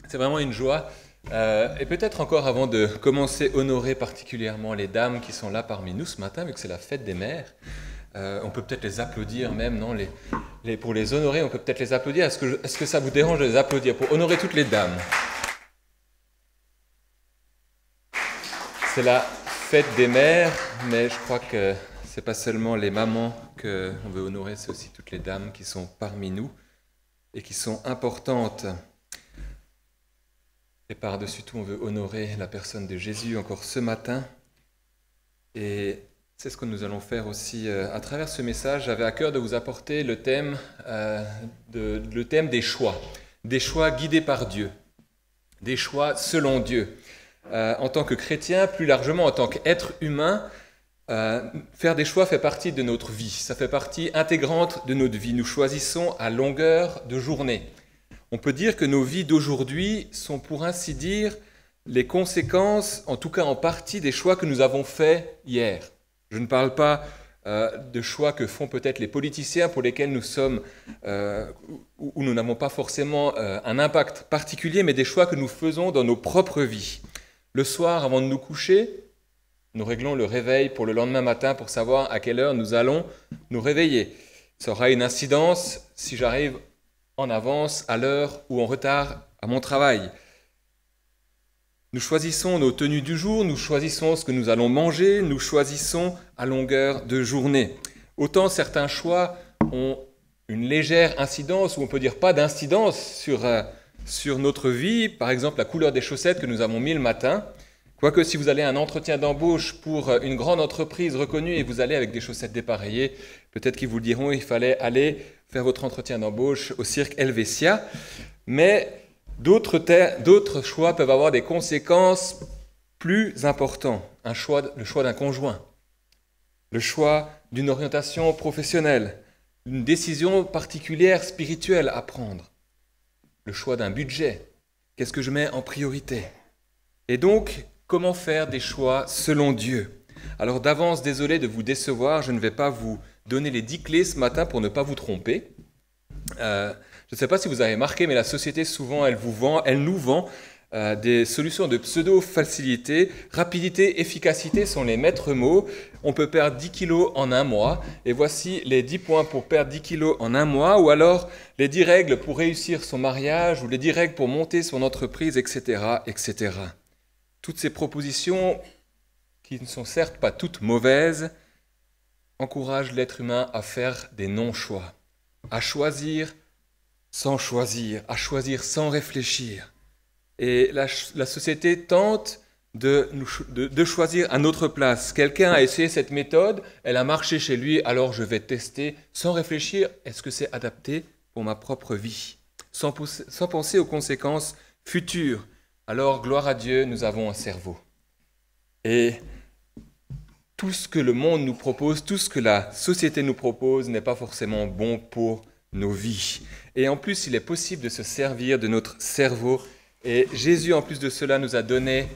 C'est vraiment une joie. Et peut-être encore avant de commencer, honorer particulièrement les dames qui sont là parmi nous ce matin, vu que c'est la fête des mères. On peut peut-être les applaudir même, non pour les honorer, on peut peut-être les applaudir. Est-ce que ça vous dérange de les applaudir pour honorer toutes les dames? C'est la fête des mères, mais je crois que c'est pas seulement les mamans qu'on veut honorer, c'est aussi toutes les dames qui sont parmi nous et qui sont importantes. Et par-dessus tout, on veut honorer la personne de Jésus encore ce matin. Et c'est ce que nous allons faire aussi à travers ce message. J'avais à cœur de vous apporter le thème des choix guidés par Dieu, des choix selon Dieu. En tant que chrétien, plus largement en tant qu'être humain, faire des choix fait partie de notre vie, ça fait partie intégrante de notre vie. Nous choisissons à longueur de journée. On peut dire que nos vies d'aujourd'hui sont, pour ainsi dire, les conséquences, en tout cas en partie, des choix que nous avons faits hier. Je ne parle pas de choix que font peut-être les politiciens pour lesquels nous sommes, où nous n'avons pas forcément un impact particulier, mais des choix que nous faisons dans nos propres vies. Le soir, avant de nous coucher, nous réglons le réveil pour le lendemain matin pour savoir à quelle heure nous allons nous réveiller. Ça aura une incidence si j'arrive en avance, à l'heure ou en retard à mon travail. Nous choisissons nos tenues du jour, nous choisissons ce que nous allons manger, nous choisissons à longueur de journée. Autant certains choix ont une légère incidence, ou on peut dire pas d'incidence sur notre vie, par exemple la couleur des chaussettes que nous avons mis le matin. Quoique si vous allez à un entretien d'embauche pour une grande entreprise reconnue et vous allez avec des chaussettes dépareillées, peut-être qu'ils vous diront qu'il fallait aller faire votre entretien d'embauche au cirque Helvetia. Mais d'autres choix peuvent avoir des conséquences plus importantes. Le choix d'un conjoint, le choix d'une orientation professionnelle, une décision particulière spirituelle à prendre, le choix d'un budget. Qu'est-ce que je mets en priorité? Et donc, comment faire des choix selon Dieu? Alors d'avance, désolé de vous décevoir, je ne vais pas vous donner les 10 clés ce matin pour ne pas vous tromper. Je ne sais pas si vous avez remarqué, mais la société, souvent, elle nous vend des solutions de pseudo-facilité. Rapidité, efficacité sont les maîtres mots. On peut perdre 10 kilos en un mois. Et voici les 10 points pour perdre 10 kilos en un mois. Ou alors les 10 règles pour réussir son mariage, ou les 10 règles pour monter son entreprise, etc., etc. Toutes ces propositions, qui ne sont certes pas toutes mauvaises, encouragent l'être humain à faire des non-choix, à choisir sans choisir, à choisir sans réfléchir. Et la société tente de choisir à notre place. Quelqu'un a essayé cette méthode, elle a marché chez lui, alors je vais tester sans réfléchir, est-ce que c'est adapté pour ma propre vie, sans penser aux conséquences futures. Alors, gloire à Dieu, nous avons un cerveau. Et tout ce que le monde nous propose, tout ce que la société nous propose n'est pas forcément bon pour nos vies. Et en plus, il est possible de se servir de notre cerveau. Et Jésus, en plus de cela, nous a donné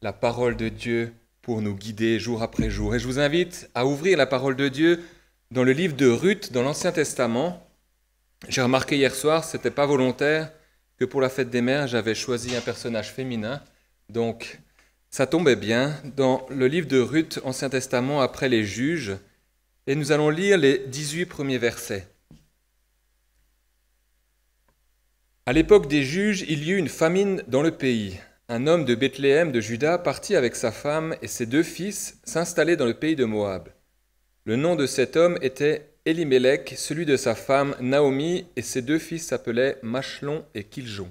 la parole de Dieu pour nous guider jour après jour. Et je vous invite à ouvrir la parole de Dieu dans le livre de Ruth, dans l'Ancien Testament. J'ai remarqué hier soir, ce n'était pas volontaire, que pour la fête des mères, j'avais choisi un personnage féminin. Donc, ça tombait bien dans le livre de Ruth, Ancien Testament, après les juges. Et nous allons lire les 18 premiers versets. À l'époque des juges, il y eut une famine dans le pays. Un homme de Bethléem de Juda partit avec sa femme et ses 2 fils s'installer dans le pays de Moab. Le nom de cet homme était Élimélec, celui de sa femme Naomi, et ses 2 fils s'appelaient Machlon et Kiljon.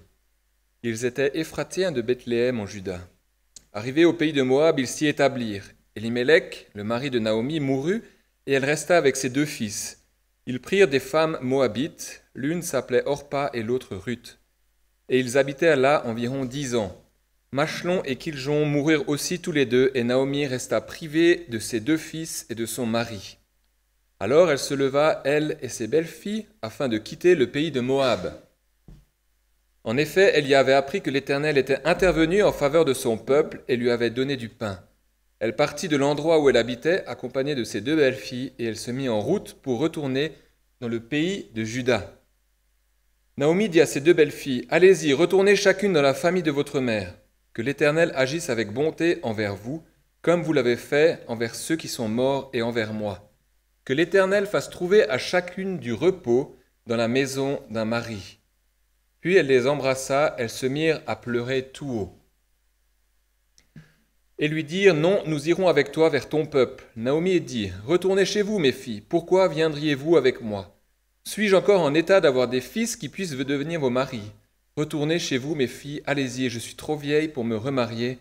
Ils étaient Éphrathiens de Bethléem en Juda. Arrivés au pays de Moab, ils s'y établirent. Élimélec, le mari de Naomi, mourut, et elle resta avec ses 2 fils. Ils prirent des femmes moabites, l'une s'appelait Orpa et l'autre Ruth. Et ils habitèrent là environ 10 ans. Machlon et Kiljon moururent aussi tous les 2, et Naomi resta privée de ses 2 fils et de son mari. Alors elle se leva, elle et ses belles-filles, afin de quitter le pays de Moab. En effet, elle y avait appris que l'Éternel était intervenu en faveur de son peuple et lui avait donné du pain. Elle partit de l'endroit où elle habitait, accompagnée de ses 2 belles-filles, et elle se mit en route pour retourner dans le pays de Juda. Naomi dit à ses deux belles filles, « Allez-y, retournez chacune dans la famille de votre mère. Que l'Éternel agisse avec bonté envers vous, comme vous l'avez fait envers ceux qui sont morts et envers moi. Que l'Éternel fasse trouver à chacune du repos dans la maison d'un mari. » Puis elle les embrassa, elles se mirent à pleurer tout haut. Et lui dirent, « Non, nous irons avec toi vers ton peuple. » Naomi dit, « Retournez chez vous, mes filles, pourquoi viendriez-vous avec moi? Suis-je encore en état d'avoir des fils qui puissent devenir vos maris? Retournez chez vous, mes filles, allez-y, je suis trop vieille pour me remarier.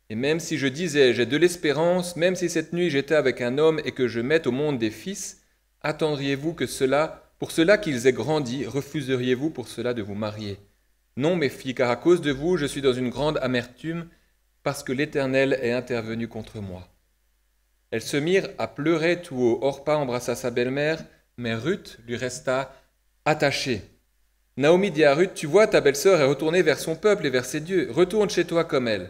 Et même si je disais, j'ai de l'espérance, même si cette nuit j'étais avec un homme et que je mette au monde des fils, attendriez-vous que pour cela qu'ils aient grandi, refuseriez-vous pour cela de vous marier? Non, mes filles, car à cause de vous, je suis dans une grande amertume, parce que l'Éternel est intervenu contre moi. » Elles se mirent à pleurer tout haut. Orpa embrassa sa belle-mère, mais Ruth lui resta attachée. Naomi dit à Ruth, « Tu vois, ta belle-sœur est retournée vers son peuple et vers ses dieux. Retourne chez toi comme elle. »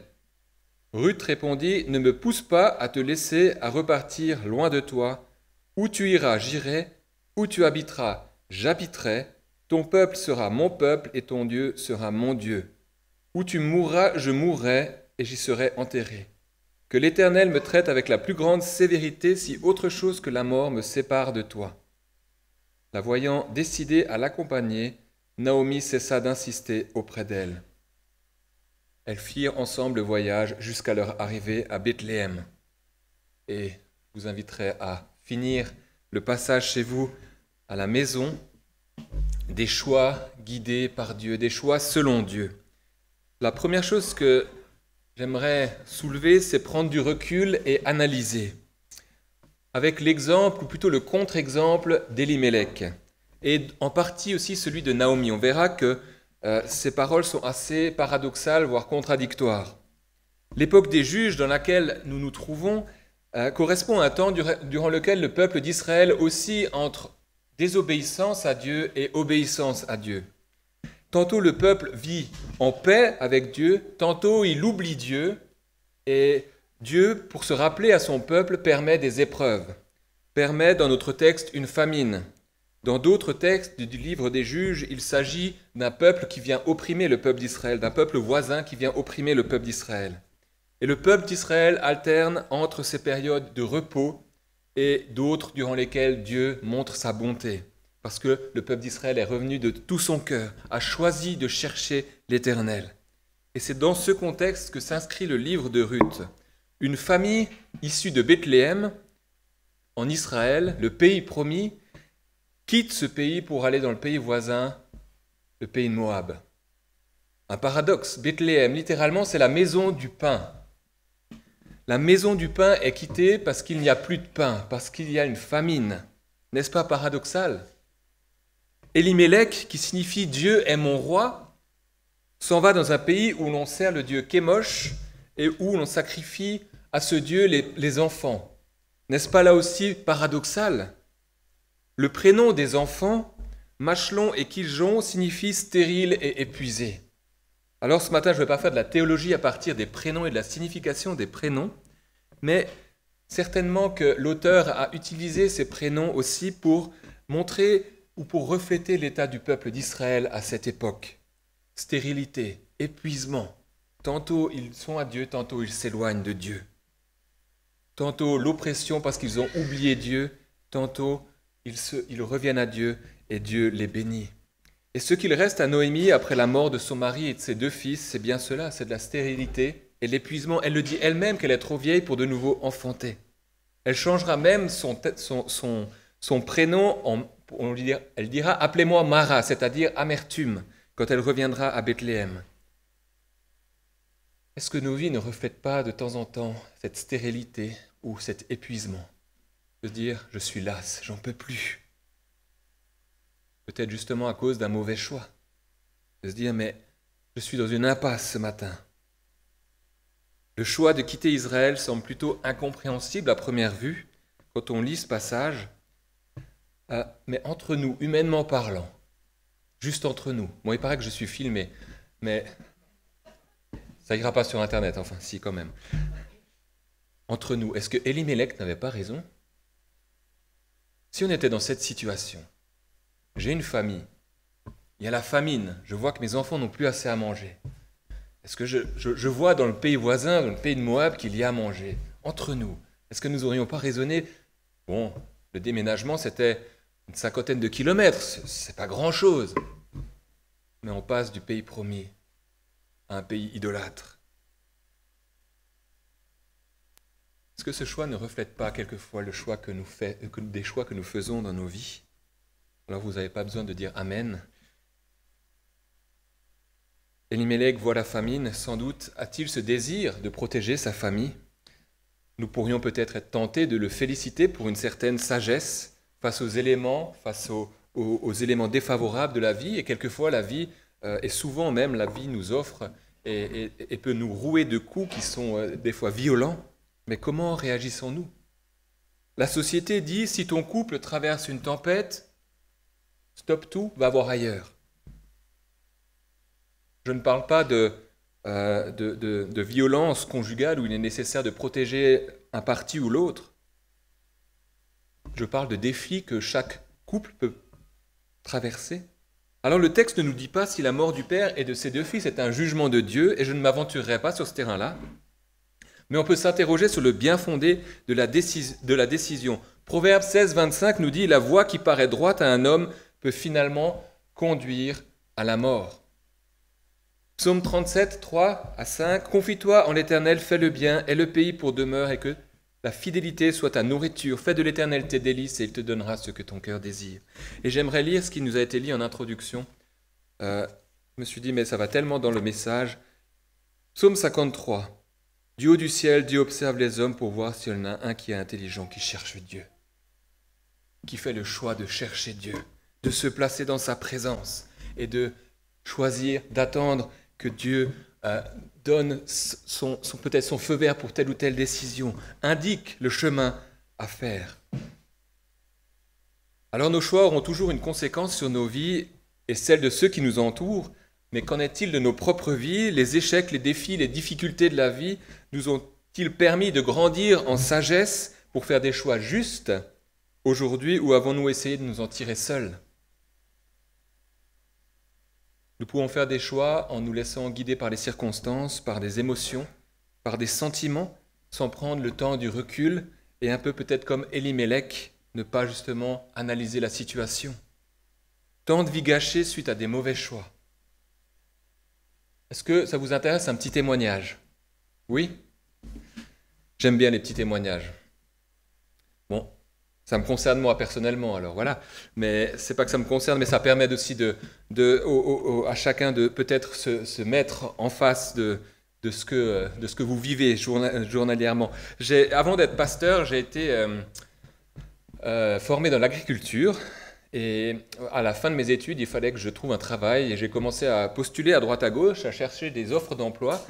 Ruth répondit, « Ne me pousse pas à te laisser à repartir loin de toi. Où tu iras, j'irai. Où tu habiteras, j'habiterai. Ton peuple sera mon peuple et ton Dieu sera mon Dieu. Où tu mourras, je mourrai et j'y serai enterré. Que l'Éternel me traite avec la plus grande sévérité si autre chose que la mort me sépare de toi. » La voyant décidée à l'accompagner, Naomi cessa d'insister auprès d'elle. Elles firent ensemble le voyage jusqu'à leur arrivée à Bethléem. Et je vous inviterai à finir le passage chez vous à la maison des choix guidés par Dieu, des choix selon Dieu. La première chose que j'aimerais soulever, c'est prendre du recul et analyser. Avec l'exemple, ou plutôt le contre-exemple d'Elimelech, et en partie aussi celui de Naomi. On verra que ces paroles sont assez paradoxales, voire contradictoires. L'époque des juges dans laquelle nous nous trouvons correspond à un temps durant lequel le peuple d'Israël oscille entre désobéissance à Dieu et obéissance à Dieu. Tantôt le peuple vit en paix avec Dieu, tantôt il oublie Dieu, et Dieu, pour se rappeler à son peuple, permet des épreuves, permet dans notre texte une famine. Dans d'autres textes du livre des juges, il s'agit d'un peuple qui vient opprimer le peuple d'Israël, d'un peuple voisin qui vient opprimer le peuple d'Israël. Et le peuple d'Israël alterne entre ces périodes de repos et d'autres durant lesquelles Dieu montre sa bonté, parce que le peuple d'Israël est revenu de tout son cœur, a choisi de chercher l'Éternel. Et c'est dans ce contexte que s'inscrit le livre de Ruth. Une famille issue de Bethléem, en Israël, le pays promis, quitte ce pays pour aller dans le pays voisin, le pays de Moab. Un paradoxe, Bethléem, littéralement, c'est la maison du pain. La maison du pain est quittée parce qu'il n'y a plus de pain, parce qu'il y a une famine. N'est-ce pas paradoxal? Elimelech, qui signifie « Dieu est mon roi », s'en va dans un pays où l'on sert le dieu Kémosh et où l'on sacrifie à ce dieu les enfants. N'est-ce pas là aussi paradoxal? Le prénom des enfants, Machelon et Kiljon, signifie stérile et épuisé. Alors ce matin, je ne vais pas faire de la théologie à partir des prénoms et de la signification des prénoms, mais certainement que l'auteur a utilisé ces prénoms aussi pour montrer ou pour refléter l'état du peuple d'Israël à cette époque. Stérilité, épuisement. Tantôt ils sont à Dieu, tantôt ils s'éloignent de Dieu. Tantôt l'oppression parce qu'ils ont oublié Dieu, tantôt ils reviennent à Dieu et Dieu les bénit. Et ce qu'il reste à Noémie après la mort de son mari et de ses deux fils, c'est bien cela, c'est de la stérilité et l'épuisement. Elle le dit elle-même qu'elle est trop vieille pour de nouveau enfanter. Elle changera même son prénom, elle dira « appelez-moi Mara », c'est-à-dire amertume, quand elle reviendra à Bethléem. Est-ce que nos vies ne reflètent pas de temps en temps cette stérilité ou cet épuisement? De se dire « je suis lasse, j'en peux plus ». Peut-être justement à cause d'un mauvais choix. De se dire « mais je suis dans une impasse ce matin ». Le choix de quitter Israël semble plutôt incompréhensible à première vue quand on lit ce passage. Mais entre nous, humainement parlant, juste entre nous, bon, il paraît que je suis filmé, mais ça ira pas sur Internet, enfin, si, quand même. Entre nous, est-ce que Elimelech n'avait pas raison? Si on était dans cette situation, j'ai une famille, il y a la famine, je vois que mes enfants n'ont plus assez à manger. Est-ce que je vois dans le pays voisin, dans le pays de Moab, qu'il y a à manger entre nous? Est-ce que nous n'aurions pas raisonné? Bon, le déménagement, c'était une cinquantaine de kilomètres, c'est pas grand-chose. Mais on passe du pays promis à un pays idolâtre. Est-ce que ce choix ne reflète pas quelquefois des choix que nous faisons dans nos vies? Alors vous n'avez pas besoin de dire Amen. Elimelech voit la famine, sans doute a-t-il ce désir de protéger sa famille. Nous pourrions peut-être être tentés de le féliciter pour une certaine sagesse face aux éléments, aux éléments défavorables de la vie. Et quelquefois la vie, et souvent même la vie nous offre et peut nous rouer de coups qui sont des fois violents. Mais comment réagissons-nous? La société dit, si ton couple traverse une tempête, stoppe tout, va voir ailleurs. Je ne parle pas de violence conjugale où il est nécessaire de protéger un parti ou l'autre. Je parle de défis que chaque couple peut traverser. Alors le texte ne nous dit pas si la mort du père et de ses deux fils est un jugement de Dieu, et je ne m'aventurerai pas sur ce terrain-là. Mais on peut s'interroger sur le bien fondé de la décision. Proverbe 16, 25 nous dit « La voie qui paraît droite à un homme peut finalement conduire à la mort. » Psaume 37, 3 à 5 « Confie-toi en l'Éternel, fais le bien, aie le pays pour demeure, et que la fidélité soit ta nourriture. Fais de l'Éternel tes délices, et il te donnera ce que ton cœur désire. » Et j'aimerais lire ce qui nous a été lu en introduction. Je me suis dit, mais ça va tellement dans le message. Psaume 53. Du haut du ciel, Dieu observe les hommes pour voir s'il y en a un qui est intelligent, qui cherche Dieu, qui fait le choix de chercher Dieu, de se placer dans sa présence et de choisir, d'attendre que Dieu donne peut-être son feu vert pour telle ou telle décision, indique le chemin à faire. Alors nos choix auront toujours une conséquence sur nos vies et celles de ceux qui nous entourent. Mais qu'en est-il de nos propres vies? Les échecs, les défis, les difficultés de la vie nous ont-ils permis de grandir en sagesse pour faire des choix justes aujourd'hui, ou avons-nous essayé de nous en tirer seuls? Nous pouvons faire des choix en nous laissant guider par les circonstances, par des émotions, par des sentiments, sans prendre le temps du recul et un peu peut-être comme Elimelech, ne pas justement analyser la situation. Tant de vie gâchée suite à des mauvais choix. Est-ce que ça vous intéresse un petit témoignage? Oui? J'aime bien les petits témoignages. Bon, ça me concerne moi personnellement, alors voilà. Mais c'est pas que ça me concerne, mais ça permet aussi à chacun de peut-être se mettre en face de ce que vous vivez journalièrement. Avant d'être pasteur, j'ai été formé dans l'agriculture. Et à la fin de mes études, il fallait que je trouve un travail et j'ai commencé à postuler à droite à gauche, à chercher des offres d'emploi.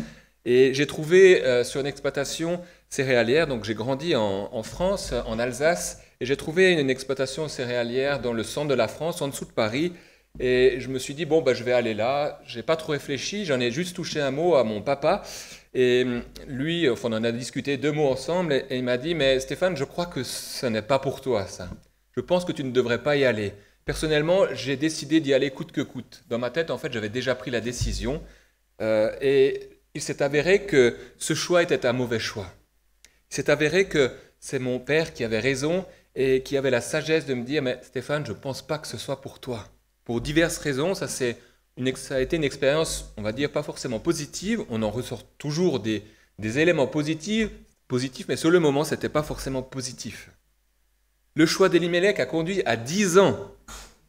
Et j'ai trouvé sur une exploitation céréalière, donc j'ai grandi en France, en Alsace, et j'ai trouvé une exploitation céréalière dans le centre de la France, en dessous de Paris. Et je me suis dit, bon, je vais aller là. Je n'ai pas trop réfléchi, j'en ai juste touché un mot à mon papa. Et lui, on en a discuté 2 mots ensemble, et il m'a dit, mais Stéphane, je crois que ce n'est pas pour toi, ça. Je pense que tu ne devrais pas y aller. Personnellement, j'ai décidé d'y aller coûte que coûte. Dans ma tête, en fait, j'avais déjà pris la décision. Et il s'est avéré que ce choix était un mauvais choix. Il s'est avéré que c'est mon père qui avait raison et qui avait la sagesse de me dire « Mais Stéphane, je ne pense pas que ce soit pour toi. » Pour diverses raisons, ça a été une expérience, on va dire, pas forcément positive. On en ressort toujours des éléments positifs, mais sur le moment, ce n'était pas forcément positif. Le choix d'Elimelech a conduit à 10 ans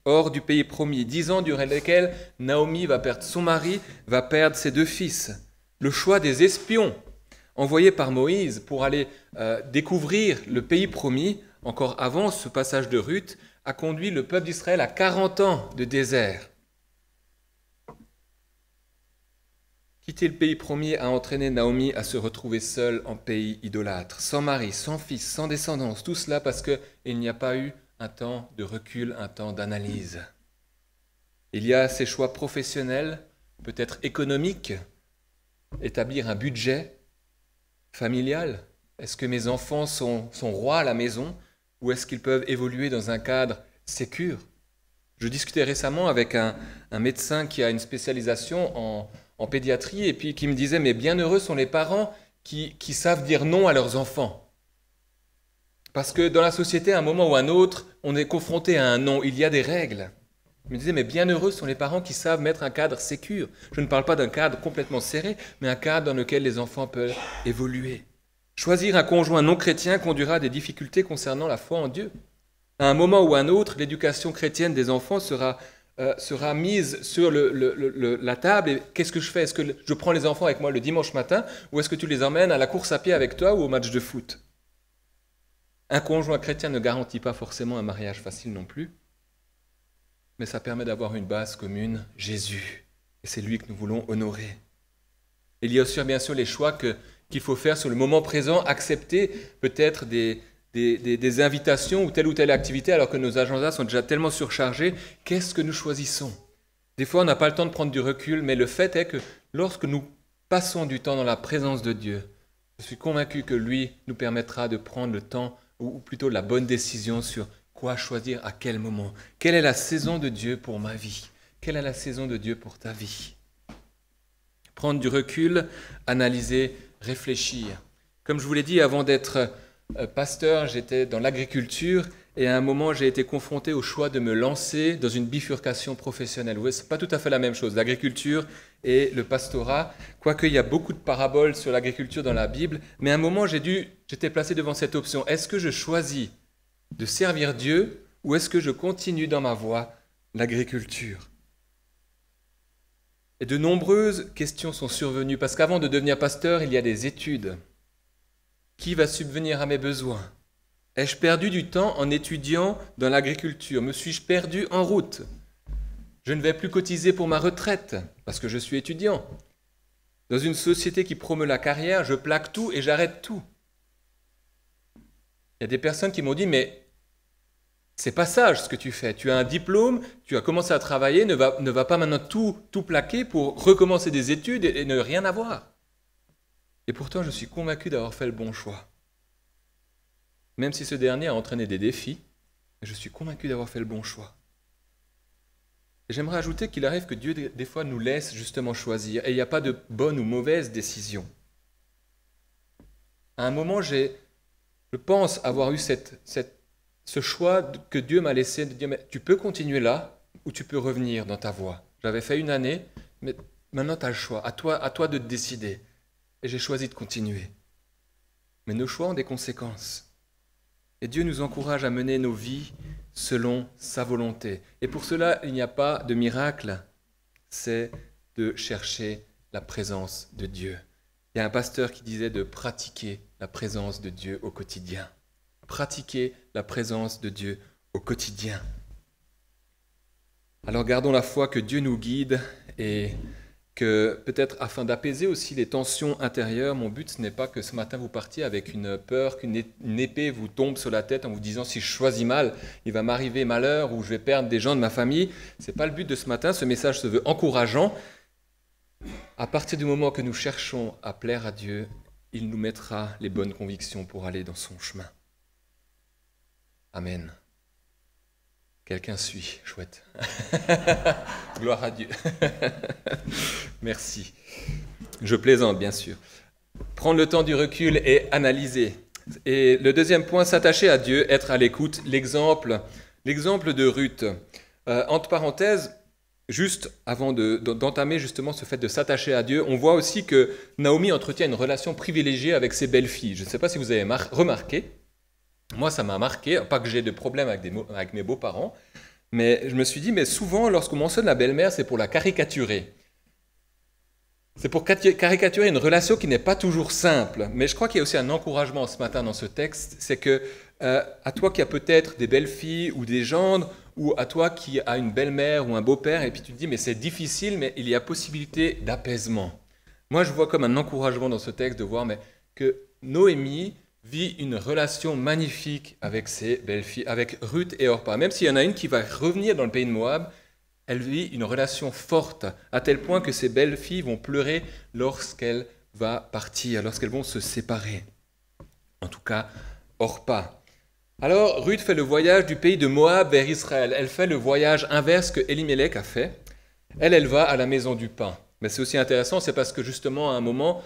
hors du pays promis, 10 ans durant lesquels Naomi va perdre son mari, va perdre ses 2 fils. Le choix des espions envoyés par Moïse pour aller découvrir le pays promis, encore avant ce passage de Ruth, a conduit le peuple d'Israël à 40 ans de désert. Quitter le pays promis a entraîné Naomi à se retrouver seule en pays idolâtre, sans mari, sans fils, sans descendance, tout cela parce qu'il n'y a pas eu un temps de recul, un temps d'analyse. Il y a ces choix professionnels, peut-être économiques, établir un budget familial. Est-ce que mes enfants sont rois à la maison ou est-ce qu'ils peuvent évoluer dans un cadre sécure? Je discutais récemment avec un médecin qui a une spécialisation en pédiatrie et puis qui me disait « Mais bienheureux sont les parents qui savent dire non à leurs enfants. » Parce que dans la société, à un moment ou à un autre, on est confronté à un non, il y a des règles. Il me disait « Mais bienheureux sont les parents qui savent mettre un cadre sécure. » Je ne parle pas d'un cadre complètement serré, mais un cadre dans lequel les enfants peuvent évoluer. Choisir un conjoint non chrétien conduira à des difficultés concernant la foi en Dieu. À un moment ou à un autre, l'éducation chrétienne des enfants sera mise sur la table. Et qu'est-ce que je fais? Est-ce que je prends les enfants avec moi le dimanche matin ou est-ce que tu les emmènes à la course à pied avec toi ou au match de foot? Un conjoint chrétien ne garantit pas forcément un mariage facile non plus, mais ça permet d'avoir une base commune, Jésus. Et c'est lui que nous voulons honorer. Il y a aussi bien sûr les choix qu'il faut faire sur le moment présent, accepter peut-être des invitations ou telle activité alors que nos agendas sont déjà tellement surchargés. Qu'est-ce que nous choisissons? Des fois, on n'a pas le temps de prendre du recul, mais le fait est que lorsque nous passons du temps dans la présence de Dieu, je suis convaincu que lui nous permettra de prendre le temps, ou plutôt la bonne décision sur quoi choisir à quel moment. Quelle est la saison de Dieu pour ma vie? Quelle est la saison de Dieu pour ta vie? Prendre du recul, analyser, réfléchir. Comme je vous l'ai dit, avant d'être pasteur, j'étais dans l'agriculture et à un moment, j'ai été confronté au choix de me lancer dans une bifurcation professionnelle. Vous voyez, ce n'est pas tout à fait la même chose, l'agriculture et le pastorat, quoique il y a beaucoup de paraboles sur l'agriculture dans la Bible, mais à un moment, j'étais placé devant cette option. Est-ce que je choisis de servir Dieu ou est-ce que je continue dans ma voie l'agriculture? Et de nombreuses questions sont survenues, parce qu'avant de devenir pasteur, il y a des études. Qui va subvenir à mes besoins? Ai-je perdu du temps en étudiant dans l'agriculture? Me suis-je perdu en route? Je ne vais plus cotiser pour ma retraite, parce que je suis étudiant. Dans une société qui promeut la carrière, je plaque tout et j'arrête tout. Il y a des personnes qui m'ont dit, mais c'est pas sage ce que tu fais. Tu as un diplôme, tu as commencé à travailler, ne va pas maintenant tout plaquer pour recommencer des études et ne rien avoir. Et pourtant, je suis convaincu d'avoir fait le bon choix. Même si ce dernier a entraîné des défis, je suis convaincu d'avoir fait le bon choix. Et j'aimerais ajouter qu'il arrive que Dieu, des fois, nous laisse justement choisir. Et il n'y a pas de bonne ou mauvaise décision. À un moment, je pense avoir eu ce choix que Dieu m'a laissé de dire, mais tu peux continuer là ou tu peux revenir dans ta voie. J'avais fait une année, mais maintenant tu as le choix. À toi de te décider. Et j'ai choisi de continuer. Mais nos choix ont des conséquences. Et Dieu nous encourage à mener nos vies selon sa volonté. Et pour cela, il n'y a pas de miracle, c'est de chercher la présence de Dieu. Il y a un pasteur qui disait de pratiquer la présence de Dieu au quotidien. Pratiquer la présence de Dieu au quotidien. Alors gardons la foi que Dieu nous guide et que peut-être afin d'apaiser aussi les tensions intérieures, mon but ce n'est pas que ce matin vous partiez avec une peur, qu'une épée vous tombe sur la tête en vous disant si je choisis mal, il va m'arriver malheur ou je vais perdre des gens de ma famille. Ce n'est pas le but de ce matin, ce message se veut encourageant. À partir du moment que nous cherchons à plaire à Dieu, il nous mettra les bonnes convictions pour aller dans son chemin. Amen. Quelqu'un suit, chouette. Gloire à Dieu. Merci. Je plaisante, bien sûr. Prendre le temps du recul et analyser. Et le deuxième point, s'attacher à Dieu, être à l'écoute. L'exemple de Ruth. Entre parenthèses, juste avant d'entamer justement ce fait de s'attacher à Dieu, on voit aussi que Naomi entretient une relation privilégiée avec ses belles-filles. Je ne sais pas si vous avez remarqué. Moi, ça m'a marqué, pas que j'ai de problème avec mes beaux-parents, mais je me suis dit, mais souvent, lorsqu'on mentionne la belle-mère, c'est pour la caricaturer. C'est pour caricaturer une relation qui n'est pas toujours simple. Mais je crois qu'il y a aussi un encouragement ce matin dans ce texte, c'est que à toi qui as peut-être des belles-filles ou des gendres, ou à toi qui as une belle-mère ou un beau-père, et puis tu te dis, mais c'est difficile, mais il y a possibilité d'apaisement. Moi, je vois comme un encouragement dans ce texte de voir que Noémie vit une relation magnifique avec ses belles-filles, avec Ruth et Orpa. Même s'il y en a une qui va revenir dans le pays de Moab, elle vit une relation forte, à tel point que ses belles-filles vont pleurer lorsqu'elle va partir, lorsqu'elles vont se séparer. En tout cas, Orpa. Alors, Ruth fait le voyage du pays de Moab vers Israël. Elle fait le voyage inverse que Elimelech a fait. Elle va à la maison du pain. Mais c'est aussi intéressant, c'est parce que justement, à un moment,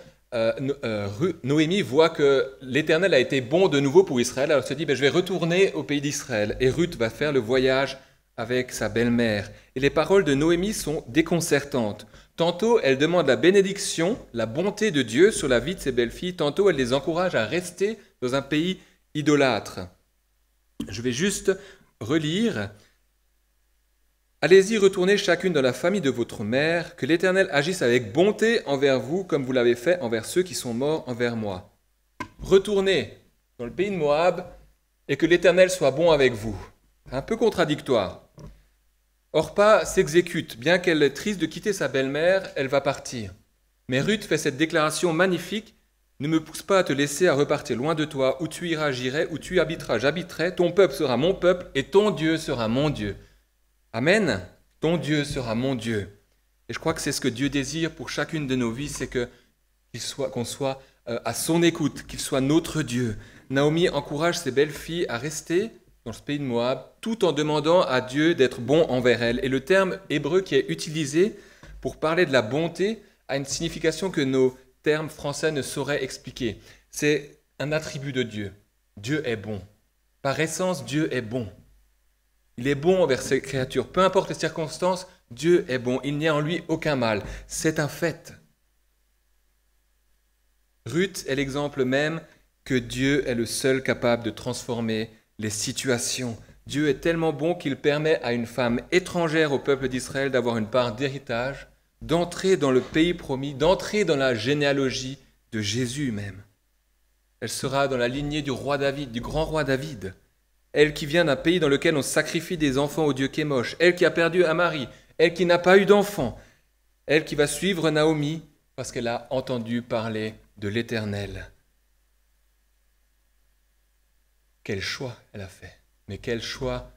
Noémie voit que l'Éternel a été bon de nouveau pour Israël. Alors elle se dit, je vais retourner au pays d'Israël. Et Ruth va faire le voyage avec sa belle-mère. Et les paroles de Noémie sont déconcertantes. Tantôt, elle demande la bénédiction, la bonté de Dieu sur la vie de ses belles-filles. Tantôt, elle les encourage à rester dans un pays idolâtre. Je vais juste relire. Allez-y, retournez chacune dans la famille de votre mère, que l'Éternel agisse avec bonté envers vous, comme vous l'avez fait envers ceux qui sont morts envers moi. Retournez dans le pays de Moab, et que l'Éternel soit bon avec vous. Un peu contradictoire. Orpa s'exécute. Bien qu'elle est triste de quitter sa belle-mère, elle va partir. Mais Ruth fait cette déclaration magnifique. Ne me pousse pas à te laisser à repartir loin de toi. Où tu iras, j'irai. Où tu habiteras, j'habiterai. Ton peuple sera mon peuple et ton Dieu sera mon Dieu. Amen. Ton Dieu sera mon Dieu. Et je crois que c'est ce que Dieu désire pour chacune de nos vies, c'est qu'on soit à son écoute, qu'il soit notre Dieu. Naomi encourage ses belles-filles à rester dans ce pays de Moab, tout en demandant à Dieu d'être bon envers elles. Et le terme hébreu qui est utilisé pour parler de la bonté a une signification que nos termes français ne sauraient expliquer. C'est un attribut de Dieu. Dieu est bon. Par essence, Dieu est bon. Il est bon envers ses créatures. Peu importe les circonstances, Dieu est bon. Il n'y a en lui aucun mal. C'est un fait. Ruth est l'exemple même que Dieu est le seul capable de transformer les situations. Dieu est tellement bon qu'il permet à une femme étrangère au peuple d'Israël d'avoir une part d'héritage, d'entrer dans le pays promis, d'entrer dans la généalogie de Jésus même. Elle sera dans la lignée du roi David, du grand roi David. Elle qui vient d'un pays dans lequel on sacrifie des enfants au dieu Kémosh. Elle qui a perdu un mari. Elle qui n'a pas eu d'enfant. Elle qui va suivre Naomi parce qu'elle a entendu parler de l'Éternel. Quel choix elle a fait, mais quel choix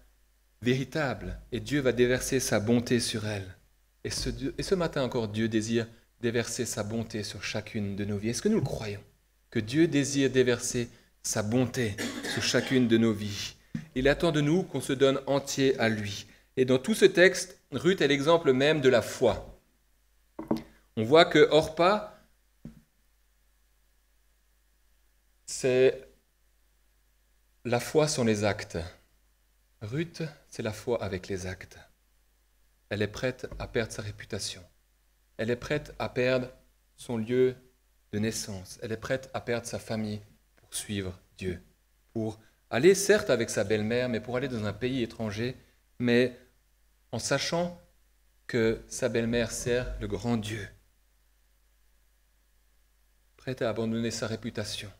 véritable. Et Dieu va déverser sa bonté sur elle. Et ce matin encore, Dieu désire déverser sa bonté sur chacune de nos vies. Est-ce que nous le croyons? Que Dieu désire déverser sa bonté sur chacune de nos vies. Il attend de nous qu'on se donne entier à lui. Et dans tout ce texte, Ruth est l'exemple même de la foi. On voit que Orpa, c'est la foi sans les actes. Ruth, c'est la foi avec les actes. Elle est prête à perdre sa réputation. Elle est prête à perdre son lieu de naissance. Elle est prête à perdre sa famille pour suivre Dieu. Pour aller certes avec sa belle-mère, mais pour aller dans un pays étranger, mais en sachant que sa belle-mère sert le grand Dieu. Prête à abandonner sa réputation,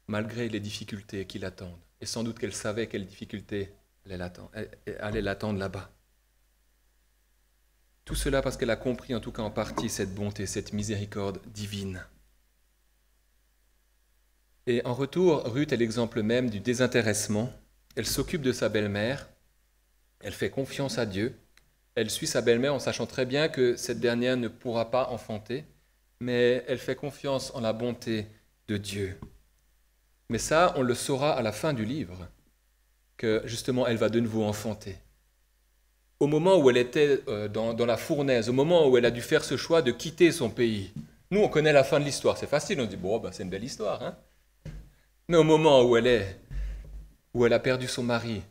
malgré les difficultés qui l'attendent. Et sans doute qu'elle savait quelles difficultés allaient l'attendre là-bas. Tout cela parce qu'elle a compris, en tout cas en partie, cette bonté, cette miséricorde divine. Et en retour, Ruth est l'exemple même du désintéressement. Elle s'occupe de sa belle-mère, elle fait confiance à Dieu, elle suit sa belle-mère en sachant très bien que cette dernière ne pourra pas enfanter, mais elle fait confiance en la bonté de Dieu. Mais ça, on le saura à la fin du livre, que justement, elle va de nouveau enfanter. Au moment où elle était dans la fournaise, au moment où elle a dû faire ce choix de quitter son pays, nous, on connaît la fin de l'histoire, c'est facile, on se dit, c'est une belle histoire, hein. Mais au moment où elle a perdu son mari,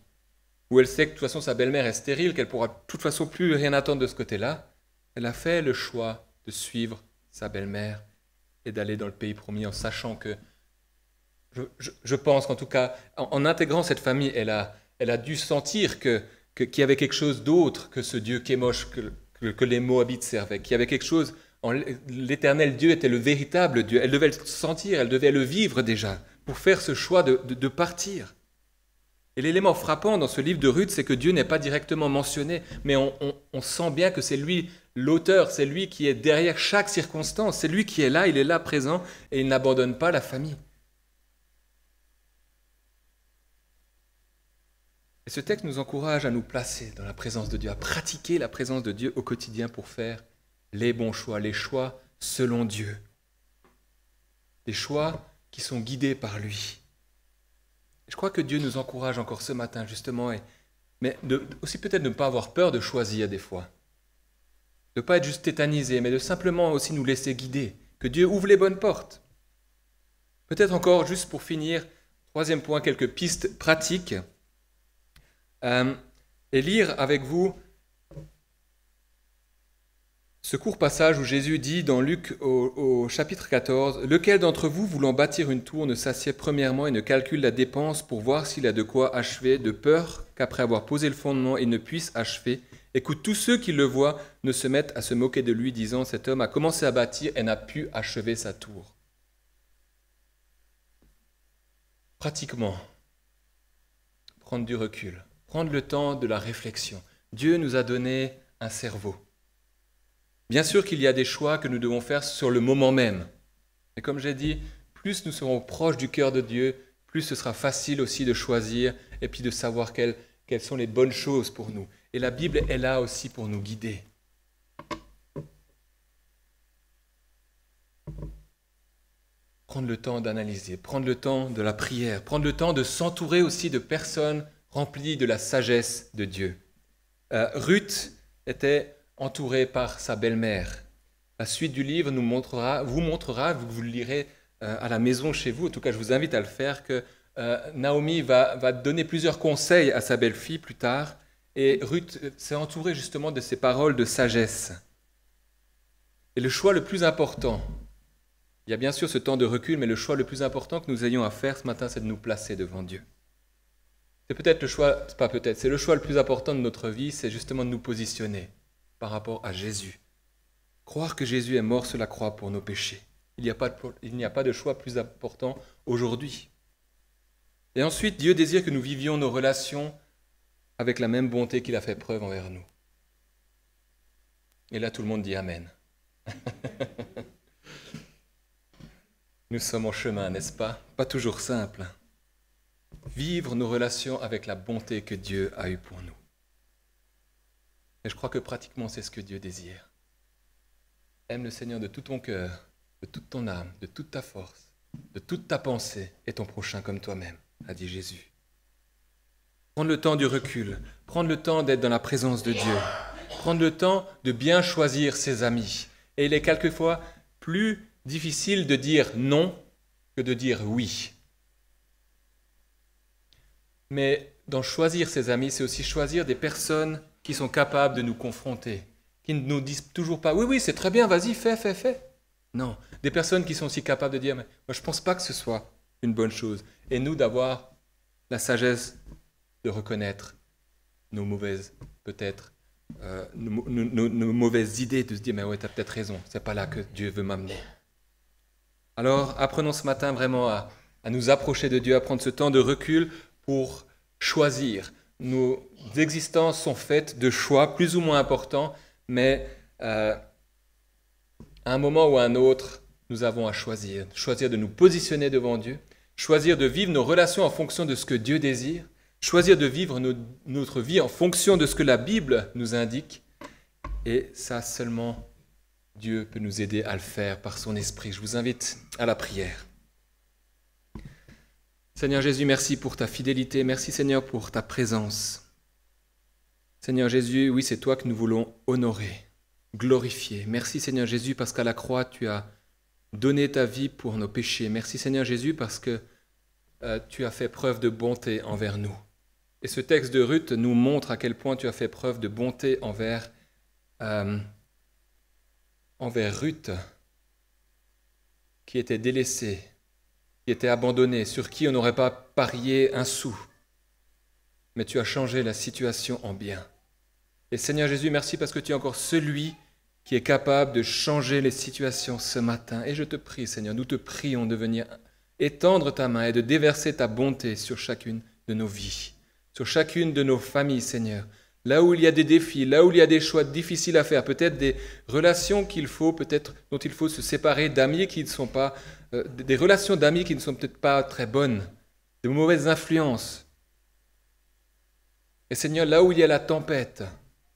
où elle sait que de toute façon sa belle-mère est stérile, qu'elle pourra de toute façon plus rien attendre de ce côté-là, elle a fait le choix de suivre sa belle-mère et d'aller dans le pays promis en sachant que, je pense qu'en tout cas, en intégrant cette famille, elle a dû sentir qu'il y avait quelque chose d'autre que ce Dieu Kémosh que les Moabites servaient, qu'il y avait quelque chose, l'Éternel Dieu était le véritable Dieu, elle devait le sentir, elle devait le vivre déjà, pour faire ce choix de partir. Et l'élément frappant dans ce livre de Ruth, c'est que Dieu n'est pas directement mentionné, mais on sent bien que c'est lui l'auteur, c'est lui qui est derrière chaque circonstance, c'est lui qui est là, il est là présent, et il n'abandonne pas la famille. Et ce texte nous encourage à nous placer dans la présence de Dieu, à pratiquer la présence de Dieu au quotidien pour faire les bons choix, les choix selon Dieu. Des choix qui sont guidés par lui. Je crois que Dieu nous encourage encore ce matin, justement, mais aussi peut-être de ne pas avoir peur de choisir des fois. De ne pas être juste tétanisé, mais de simplement aussi nous laisser guider. Que Dieu ouvre les bonnes portes. Peut-être encore, juste pour finir, troisième point, quelques pistes pratiques. Et lire avec vous ce court passage où Jésus dit dans Luc au chapitre 14, « Lequel d'entre vous, voulant bâtir une tour, ne s'assied premièrement et ne calcule la dépense pour voir s'il a de quoi achever, de peur qu'après avoir posé le fondement, il ne puisse achever, et que tous ceux qui le voient ne se mettent à se moquer de lui, disant, cet homme a commencé à bâtir et n'a pu achever sa tour. » Pratiquement, prendre du recul, prendre le temps de la réflexion. Dieu nous a donné un cerveau. Bien sûr qu'il y a des choix que nous devons faire sur le moment même. Et comme j'ai dit, plus nous serons proches du cœur de Dieu, plus ce sera facile aussi de choisir et puis de savoir quelles sont les bonnes choses pour nous. Et la Bible est là aussi pour nous guider. Prendre le temps d'analyser, prendre le temps de la prière, prendre le temps de s'entourer aussi de personnes remplies de la sagesse de Dieu. Ruth était entourée par sa belle-mère. La suite du livre vous montrera, vous le lirez à la maison chez vous, en tout cas je vous invite à le faire, que Naomi va donner plusieurs conseils à sa belle-fille plus tard, et Ruth s'est entourée justement de ces paroles de sagesse. Et le choix le plus important, il y a bien sûr ce temps de recul, mais le choix le plus important que nous ayons à faire ce matin, c'est de nous placer devant Dieu. C'est peut-être le choix, c'est le choix le plus important de notre vie, c'est justement de nous positionner par rapport à Jésus. Croire que Jésus est mort sur la croix pour nos péchés. Il n'y a pas de choix plus important aujourd'hui. Et ensuite, Dieu désire que nous vivions nos relations avec la même bonté qu'il a fait preuve envers nous. Et là, tout le monde dit Amen. Nous sommes en chemin, n'est-ce pas? Pas toujours simple. Vivre nos relations avec la bonté que Dieu a eue pour nous. Et je crois que pratiquement c'est ce que Dieu désire. Aime le Seigneur de tout ton cœur, de toute ton âme, de toute ta force, de toute ta pensée et ton prochain comme toi-même, a dit Jésus. Prendre le temps du recul, prendre le temps d'être dans la présence de Dieu, prendre le temps de bien choisir ses amis. Et il est quelquefois plus difficile de dire non que de dire oui. Mais dans choisir ses amis, c'est aussi choisir des personnes qui sont capables de nous confronter, qui ne nous disent toujours pas « Oui, c'est très bien, vas-y, fais. » Non, des personnes qui sont aussi capables de dire « Moi, je ne pense pas que ce soit une bonne chose. » Et nous, d'avoir la sagesse de reconnaître nos mauvaises, peut-être, nos mauvaises idées, de se dire « Mais ouais, tu as peut-être raison, ce n'est pas là que Dieu veut m'amener. » Alors, apprenons ce matin vraiment à nous approcher de Dieu, à prendre ce temps de recul pour choisir. Nos existences sont faites de choix plus ou moins importants, mais à un moment ou à un autre, nous avons à choisir. Choisir de nous positionner devant Dieu, choisir de vivre nos relations en fonction de ce que Dieu désire, choisir de vivre notre vie en fonction de ce que la Bible nous indique. Et ça, seulement Dieu peut nous aider à le faire par son esprit. Je vous invite à la prière. Seigneur Jésus, merci pour ta fidélité. Merci Seigneur pour ta présence. Seigneur Jésus, oui, c'est toi que nous voulons honorer, glorifier. Merci Seigneur Jésus parce qu'à la croix, tu as donné ta vie pour nos péchés. Merci Seigneur Jésus parce que tu as fait preuve de bonté envers nous. Et ce texte de Ruth nous montre à quel point tu as fait preuve de bonté envers Ruth, qui était délaissée, qui était abandonnée, sur qui on n'aurait pas parié un sou. Mais tu as changé la situation en bien. Et Seigneur Jésus, merci parce que tu es encore celui qui est capable de changer les situations ce matin. Et je te prie, Seigneur, nous te prions de venir étendre ta main et de déverser ta bonté sur chacune de nos vies, sur chacune de nos familles, Seigneur. Là où il y a des défis, là où il y a des choix difficiles à faire, peut-être des relations dont il faut se séparer, d'amis qui ne sont pas, des relations d'amis qui ne sont peut-être pas très bonnes, de mauvaises influences. Et Seigneur, là où il y a la tempête,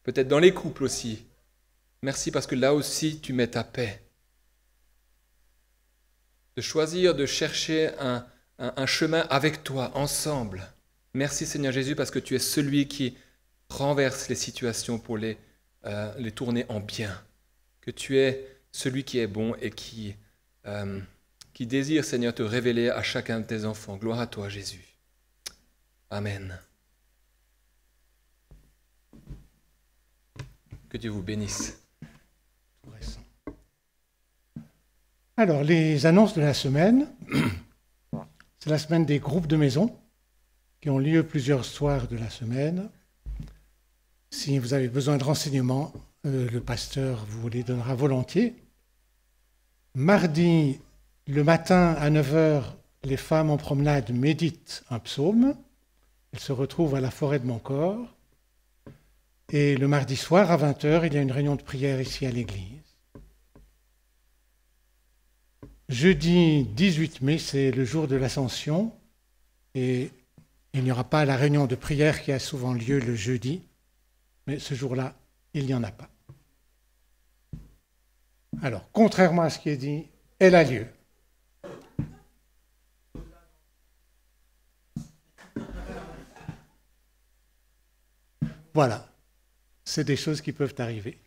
peut-être dans les couples aussi, merci parce que là aussi tu mets ta paix. De choisir de chercher un chemin avec toi, ensemble. Merci Seigneur Jésus parce que tu es celui qui renverse les situations pour les tourner en bien. Que tu es celui qui est bon et qui désire, Seigneur, te révéler à chacun de tes enfants. Gloire à toi, Jésus. Amen. Que Dieu vous bénisse. Alors, les annonces de la semaine, c'est la semaine des groupes de maison qui ont lieu plusieurs soirs de la semaine. Si vous avez besoin de renseignements, le pasteur vous les donnera volontiers. Mardi, le matin à 9h, les femmes en promenade méditent un psaume. Elles se retrouvent à la forêt de Montcor. Et le mardi soir, à 20h, il y a une réunion de prière ici à l'église. Jeudi 18 mai, c'est le jour de l'Ascension. Et il n'y aura pas la réunion de prière qui a souvent lieu le jeudi. Mais ce jour-là, il n'y en a pas. Alors, contrairement à ce qui est dit, elle a lieu. Voilà, c'est des choses qui peuvent arriver.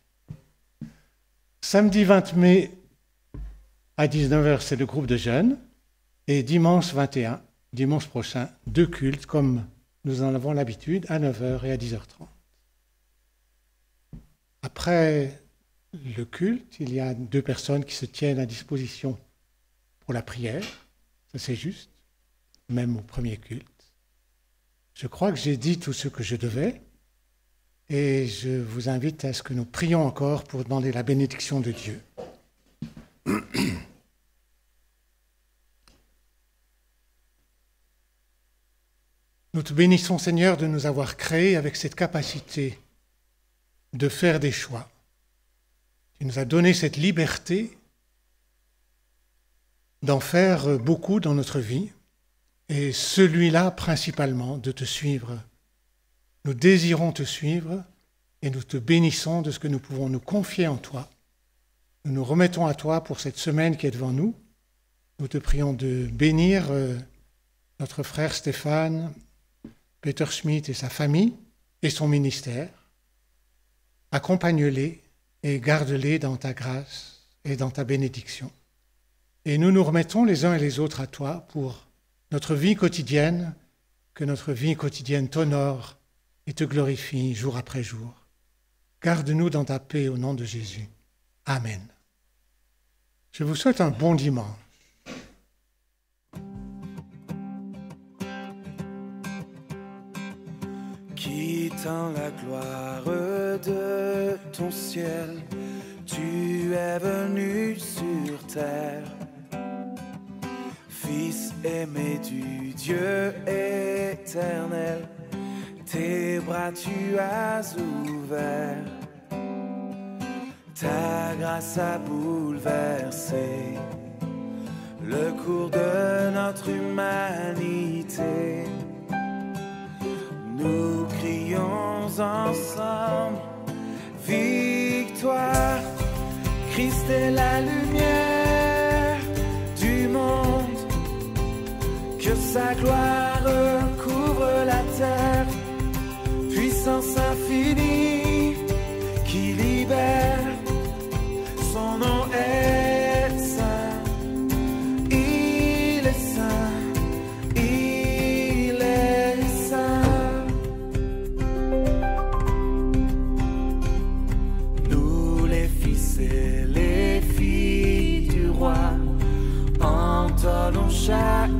Samedi 20 mai, à 19h, c'est le groupe de jeunes. Et dimanche 21, dimanche prochain, 2 cultes, comme nous en avons l'habitude, à 9h et à 10h30. Après le culte, il y a 2 personnes qui se tiennent à disposition pour la prière. Ça, c'est juste, même au premier culte. Je crois que j'ai dit tout ce que je devais. Et je vous invite à ce que nous prions encore pour demander la bénédiction de Dieu. Nous te bénissons, Seigneur, de nous avoir créés avec cette capacité de faire des choix. Tu nous as donné cette liberté d'en faire beaucoup dans notre vie, et celui-là principalement, de te suivre. Nous désirons te suivre et nous te bénissons de ce que nous pouvons nous confier en toi. Nous nous remettons à toi pour cette semaine qui est devant nous. Nous te prions de bénir notre frère Stéphane, Peter Schmidt et sa famille et son ministère. Accompagne-les et garde-les dans ta grâce et dans ta bénédiction. Et nous nous remettons les uns et les autres à toi pour notre vie quotidienne, que notre vie quotidienne t'honore et te glorifie jour après jour. Garde-nous dans ta paix au nom de Jésus. Amen. Je vous souhaite un bon dimanche. Quittant la gloire de ton ciel, tu es venu sur terre. Fils aimé du Dieu éternel, tes bras tu as ouverts. Ta grâce a bouleversé le cours de notre humanité. Nous crions ensemble victoire. Christ est la lumière du monde, que sa gloire couvre la terre. Puissance infinie qui libère, son nom est saint, il est saint, il est saint. Nous les fils et les filles du roi, entonnons chaque